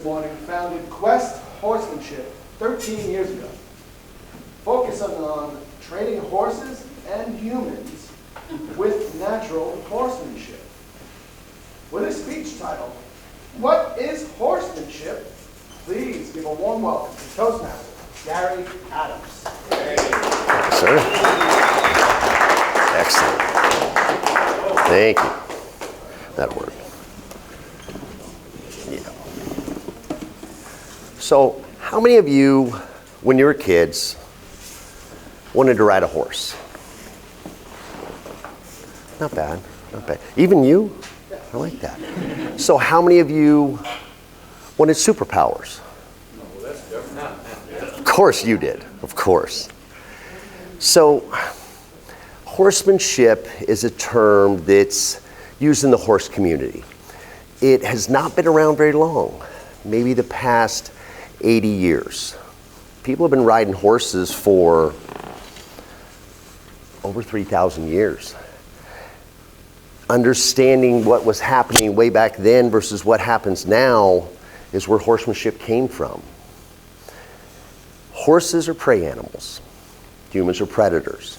Morning founded Quest Horsemanship 13 years ago, focusing on training horses and humans with natural horsemanship. With a speech titled, "What is Horsemanship?" Please give a warm welcome to Toastmaster Gary Adams. Yes, sir. Excellent. Thank you. That worked. Yeah. So, how many of you, when you were kids, wanted to ride a horse? Not bad, not bad. Even you? I like that. So, how many of you wanted superpowers? Of course you did, of course. So, horsemanship is a term that's used in the horse community. It has not been around very long, maybe the past 80 years. People have been riding horses for over 3,000 years. Understanding what was happening way back then versus what happens now is where horsemanship came from. Horses are prey animals. Humans are predators.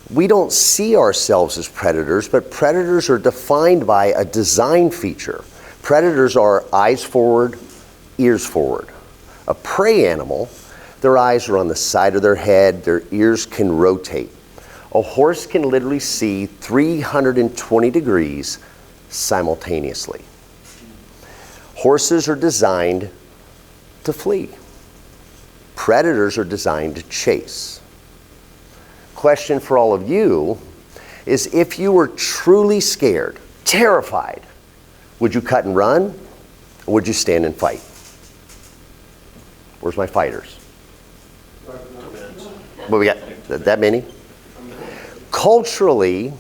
We don't see ourselves as predators, but predators are defined by a design feature. Predators are eyes forward, ears forward. A prey animal, their eyes are on the side of their head, their ears can rotate. A horse can literally see 320 degrees simultaneously. Horses are designed to flee. Predators are designed to chase. Question for all of you is, if you were truly scared, terrified, would you cut and run, or would you stand and fight? Where's my fighters? What we got? That many? Culturally,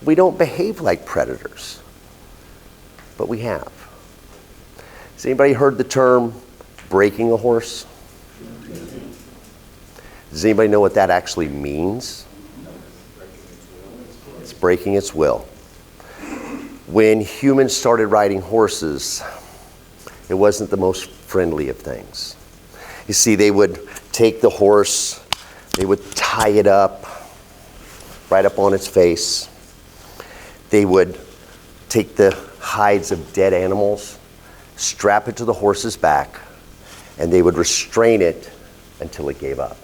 we don't behave like predators, but we have. Has anybody heard the term breaking a horse? Does anybody know what that actually means? It's breaking its will. When humans started riding horses, it wasn't the most friendly of things. You see, they would take the horse, they would tie it up, right up on its face. They would take the hides of dead animals, strap it to the horse's back, and they would restrain it until it gave up.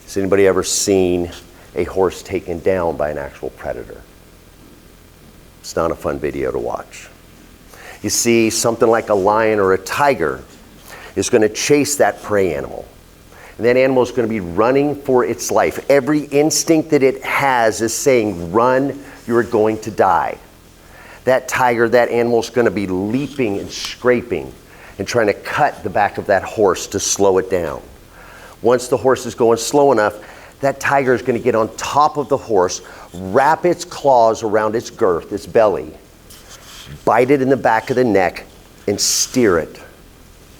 Has anybody ever seen a horse taken down by an actual predator? It's not a fun video to watch. You see, something like a lion or a tiger is going to chase that prey animal. And that animal is going to be running for its life. Every instinct that it has is saying, run, you're going to die. That tiger, that animal is going to be leaping and scraping and trying to cut the back of that horse to slow it down. Once the horse is going slow enough, that tiger is going to get on top of the horse, wrap its claws around its girth, its belly, bite it in the back of the neck, and steer it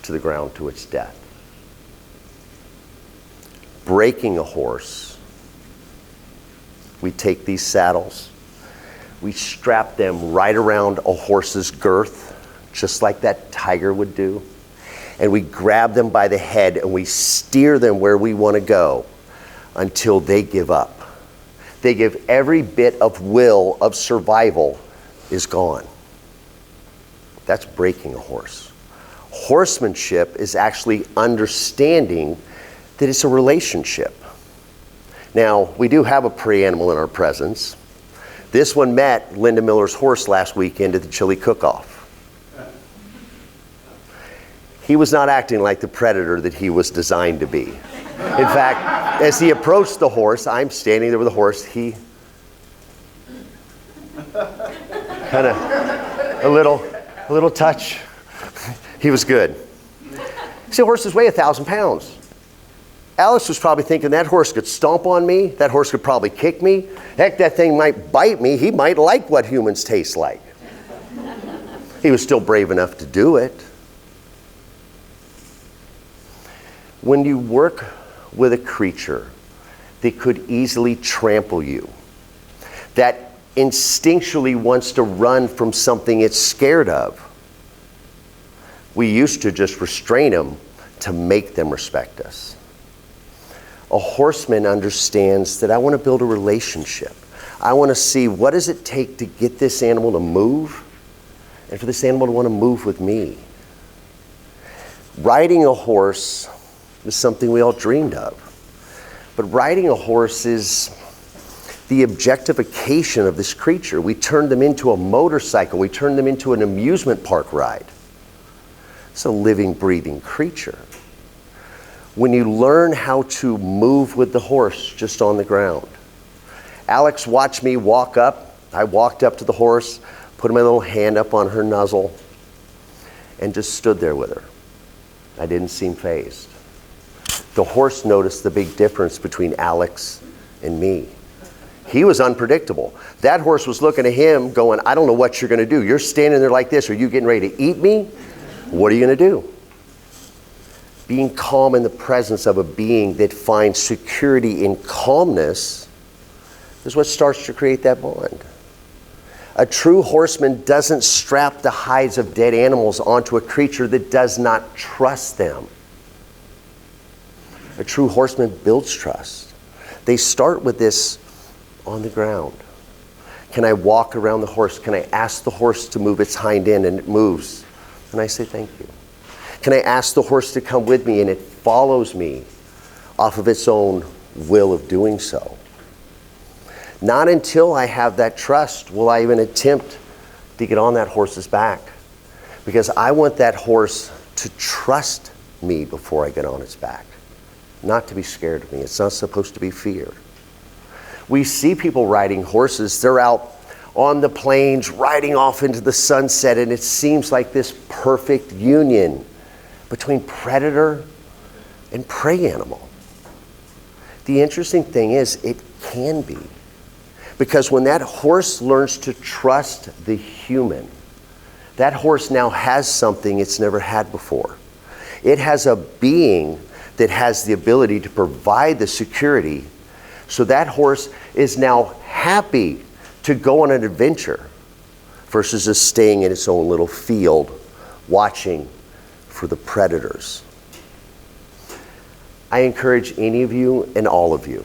to the ground to its death. Breaking a horse, we take these saddles, we strap them right around a horse's girth, just like that tiger would do, and we grab them by the head and we steer them where we want to go until they give up. They give every bit of will, of survival is gone. That's breaking a horse. Horsemanship is actually understanding that it's a relationship. Now, we do have a prey animal in our presence. This one met Linda Miller's horse last weekend at the chili cook-off. He was not acting like the predator that he was designed to be. In fact, as he approached the horse, I'm standing there with the horse, he kind of, a little touch. He was good. See, horses weigh 1,000 pounds. Alice was probably thinking, that horse could stomp on me, that horse could probably kick me, heck, that thing might bite me, he might like what humans taste like. He was still brave enough to do it. When you work with a creature that could easily trample you, that instinctually wants to run from something it's scared of, We used to just restrain them to make them respect us. A horseman understands that I want to build a relationship. I want to see what does it take to get this animal to move and for this animal to want to move with me. Riding a horse is something we all dreamed of. But riding a horse is the objectification of this creature. We turned them into a motorcycle. We turned them into an amusement park ride. It's a living, breathing creature. When you learn how to move with the horse just on the ground. Alex watched me walk up. I walked up to the horse, put my little hand up on her nuzzle, and just stood there with her. I didn't seem fazed. The horse noticed the big difference between Alex and me. He was unpredictable. That horse was looking at him going, I don't know what you're going to do. You're standing there like this. Are you getting ready to eat me? What are you going to do? Being calm in the presence of a being that finds security in calmness is what starts to create that bond. A true horseman doesn't strap the hides of dead animals onto a creature that does not trust them. A true horseman builds trust. They start with this on the ground. Can I walk around the horse? Can I ask the horse to move its hind end and it moves? And I say thank you. Can I ask the horse to come with me and it follows me off of its own will of doing so? Not until I have that trust will I even attempt to get on that horse's back, because I want that horse to trust me before I get on its back, not to be scared of me. It's not supposed to be feared. We see people riding horses. They're out on the plains riding off into the sunset, and it seems like this perfect union between predator and prey animal. The interesting thing is it can be. Because when that horse learns to trust the human, that horse now has something it's never had before. It has a being that has the ability to provide the security, so that horse is now happy to go on an adventure versus just staying in its own little field watching for the predators. I encourage any of you and all of you,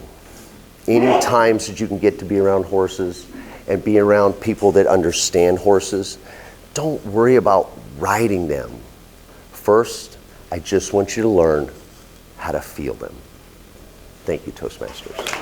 any times that you can get to be around horses and be around people that understand horses, don't worry about riding them. First, I just want you to learn how to feel them. Thank you, Toastmasters.